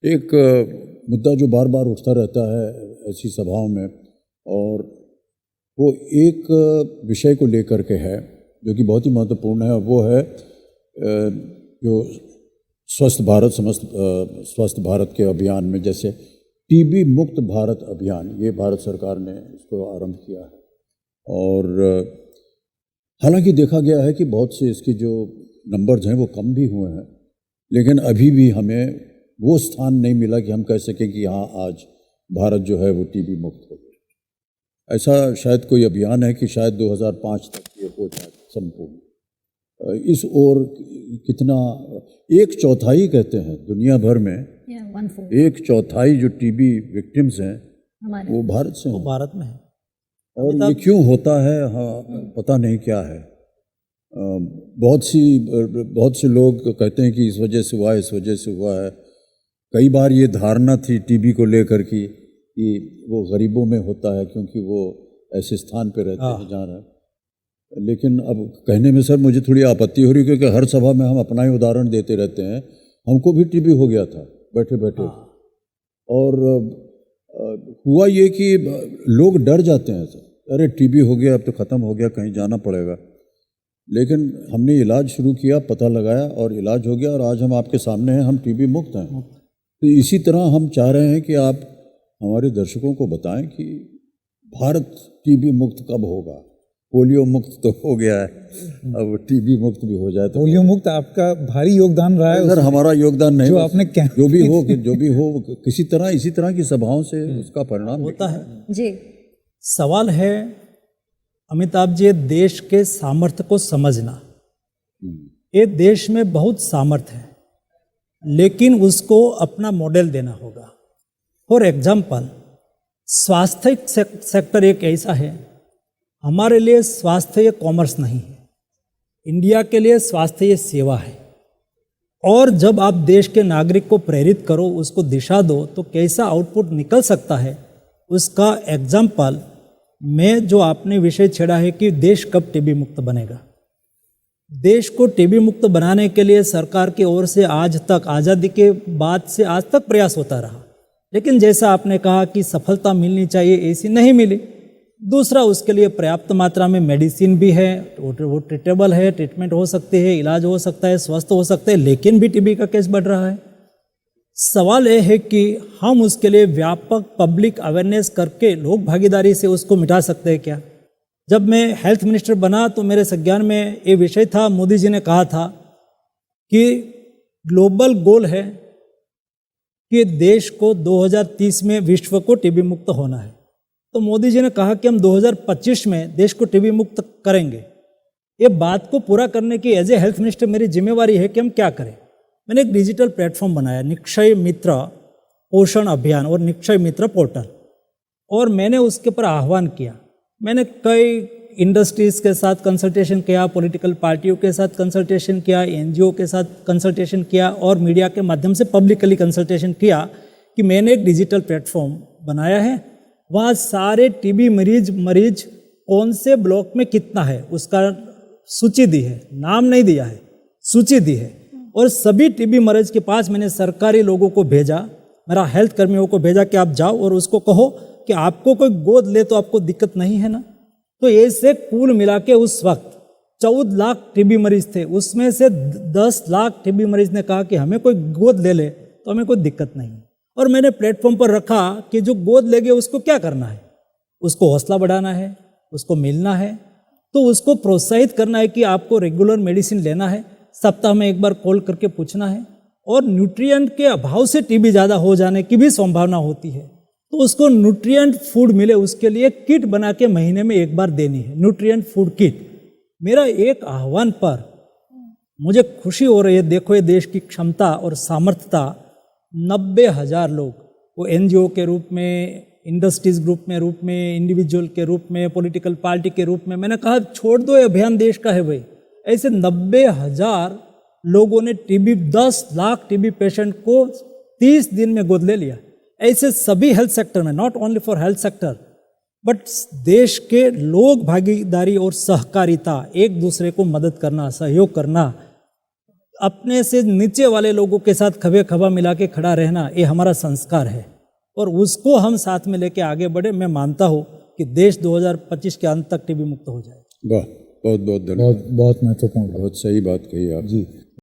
एक मुद्दा जो बार बार उठता रहता है ऐसी सभाओं में, और वो एक विषय को लेकर के है जो कि बहुत ही महत्वपूर्ण है, और वो है जो स्वस्थ भारत के अभियान में, जैसे टीबी मुक्त भारत अभियान, ये भारत सरकार ने इसको आरंभ किया है। और हालांकि देखा गया है कि बहुत से इसके जो नंबर्स हैं वो कम भी हुए हैं, लेकिन अभी भी हमें वो स्थान नहीं मिला कि हम कह सकें कि हाँ आज भारत जो है वो टीबी मुक्त हो गया। ऐसा शायद कोई अभियान है कि शायद 2005 तक ये हो जाए संपूर्ण। इस ओर कितना 1/4 कहते हैं दुनिया भर में, 1/4 जो टीबी विक्टिम्स हैं वो भारत से हैं, भारत में है। और ये क्यों होता है, हाँ पता नहीं क्या है। बहुत से लोग कहते हैं कि इस वजह से हुआ है, इस वजह से हुआ है। कई बार ये धारणा थी टीबी को लेकर कि वो गरीबों में होता है क्योंकि वो ऐसे स्थान पे रहते हैं जहाँ रहे। लेकिन अब कहने में सर मुझे थोड़ी आपत्ति हो रही, क्योंकि हर सभा में हम अपना ही उदाहरण देते रहते हैं। हमको भी टीबी हो गया था बैठे बैठे, और हुआ ये कि लोग डर जाते हैं सर, अरे टीबी हो गया अब तो ख़त्म हो गया, कहीं जाना पड़ेगा। लेकिन हमने इलाज शुरू किया, पता लगाया और इलाज हो गया, और आज हम आपके सामने हैं, हम टीबी मुक्त हैं। तो इसी तरह हम चाह रहे हैं कि आप हमारे दर्शकों को बताएं कि भारत टीबी मुक्त कब होगा। पोलियो मुक्त तो हो गया है, अब टीबी मुक्त भी हो जाए तो। पोलियो मुक्त आपका भारी योगदान रहा है सर, हमारा योगदान नहीं, जो आपने जो भी हो किसी तरह इसी तरह की सभाओं से उसका परिणाम होता है जी। सवाल है अमिताभ जी, देश के सामर्थ्य को समझना। ये देश में बहुत सामर्थ्य है, लेकिन उसको अपना मॉडल देना होगा। फॉर एग्जाम्पल, स्वास्थ्य सेक्टर एक ऐसा है, हमारे लिए स्वास्थ्य कॉमर्स नहीं है, इंडिया के लिए स्वास्थ्य ये सेवा है। और जब आप देश के नागरिक को प्रेरित करो, उसको दिशा दो, तो कैसा आउटपुट निकल सकता है, उसका एग्जाम्पल में जो आपने विषय छेड़ा है कि देश कब टीबी मुक्त बनेगा। देश को टीबी मुक्त बनाने के लिए सरकार की ओर से आज तक, आज़ादी के बाद से आज तक प्रयास होता रहा, लेकिन जैसा आपने कहा कि सफलता मिलनी चाहिए, ऐसी नहीं मिली। दूसरा, उसके लिए पर्याप्त मात्रा में मेडिसिन भी है, वो ट्रीटेबल है, ट्रीटमेंट हो सकते हैं, इलाज हो सकता है, स्वस्थ हो सकते हैं, लेकिन भी टीबी का केस बढ़ रहा है। सवाल यह है कि हम उसके लिए व्यापक पब्लिक अवेयरनेस करके लोक भागीदारी से उसको मिटा सकते हैं क्या। जब मैं हेल्थ मिनिस्टर बना तो मेरे संज्ञान में ये विषय था, मोदी जी ने कहा था कि ग्लोबल गोल है कि देश को 2030 में विश्व को टीबी मुक्त होना है। तो मोदी जी ने कहा कि हम 2025 में देश को टीबी मुक्त करेंगे। ये बात को पूरा करने की एज ए हेल्थ मिनिस्टर मेरी जिम्मेवारी है कि हम क्या करें। मैंने एक डिजिटल प्लेटफॉर्म बनाया, निक्षय मित्र पोषण अभियान और निक्षय मित्र पोर्टल, और मैंने उसके ऊपर आह्वान किया। मैंने कई इंडस्ट्रीज़ के साथ कंसल्टेशन किया, पॉलिटिकल पार्टियों के साथ कंसल्टेशन किया, एनजीओ के साथ कंसल्टेशन किया, और मीडिया के माध्यम से पब्लिकली कंसल्टेशन किया कि मैंने एक डिजिटल प्लेटफॉर्म बनाया है। वहाँ सारे टीबी मरीज कौन से ब्लॉक में कितना है उसका सूची दी है, नाम नहीं दिया है, सूची दी है। और सभी टीबी मरीज के पास मैंने सरकारी लोगों को भेजा, मेरा हेल्थ कर्मियों को भेजा कि आप जाओ और उसको कहो कि आपको कोई गोद ले तो आपको दिक्कत नहीं है ना। तो ऐसे कुल मिला के उस वक्त 14 लाख टीबी मरीज थे, उसमें से 10 लाख टीबी मरीज ने कहा कि हमें कोई गोद ले ले तो हमें कोई दिक्कत नहीं। और मैंने प्लेटफॉर्म पर रखा कि जो गोद लेंगे उसको क्या करना है, उसको हौसला बढ़ाना है, उसको मिलना है, तो उसको प्रोत्साहित करना है कि आपको रेगुलर मेडिसिन लेना है, सप्ताह में एक बार कॉल करके पूछना है। और न्यूट्रिएंट के अभाव से टीबी ज़्यादा हो जाने की भी संभावना होती है, तो उसको न्यूट्रिएंट फूड मिले उसके लिए किट बना के महीने में एक बार देनी है, न्यूट्रिएंट फूड किट। मेरा एक आह्वान पर मुझे खुशी हो रही है, देखो ये देश की क्षमता और सामर्थ्यता। 90,000 लोग, वो एनजीओ के रूप में, इंडस्ट्रीज ग्रुप में रूप में, इंडिविजुअल के रूप में, पॉलिटिकल पार्टी के रूप में, मैंने कहा छोड़ दो ये अभियान देश का है भाई। ऐसे 90,000 लोगों ने टीबी, 10 लाख टीबी पेशेंट को 30 दिन में गोद ले लिया। ऐसे सभी हेल्थ सेक्टर में, not only for health sector but देश के लोक भागीदारी और सहकारिता, एक दूसरे को मदद करना, सहयोग करना, अपने से नीचे वाले लोगों के साथ खभे खभा मिला के खड़ा रहना, ये हमारा संस्कार है और उसको हम साथ में लेके आगे बढ़े। मैं मानता हूँ कि देश 2025 के अंत तक टीबी मुक्त हो जाए। वाह, बहुत बहुत धन्यवाद। बहुत बहुत महत्वपूर्ण। बहुत सही बात कही आप जी।